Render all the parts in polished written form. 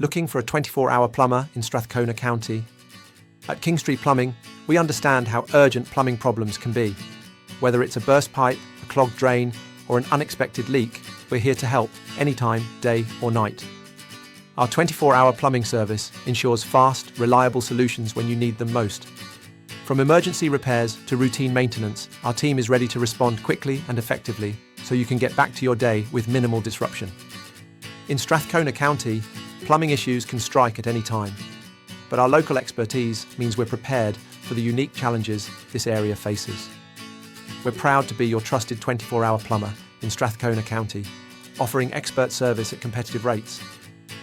Looking for a 24-hour plumber in Strathcona County? At Kingstree Plumbing, we understand how urgent plumbing problems can be. Whether it's a burst pipe, a clogged drain, or an unexpected leak, we're here to help anytime, day or night. Our 24-hour plumbing service ensures fast, reliable solutions when you need them most. From emergency repairs to routine maintenance, our team is ready to respond quickly and effectively so you can get back to your day with minimal disruption. In Strathcona County, plumbing issues can strike at any time, but our local expertise means we're prepared for the unique challenges this area faces. We're proud to be your trusted 24-hour plumber in Strathcona County, offering expert service at competitive rates.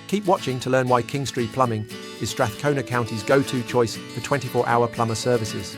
Keep watching to learn why Kingstree Plumbing is Strathcona County's go-to choice for 24-hour plumber services.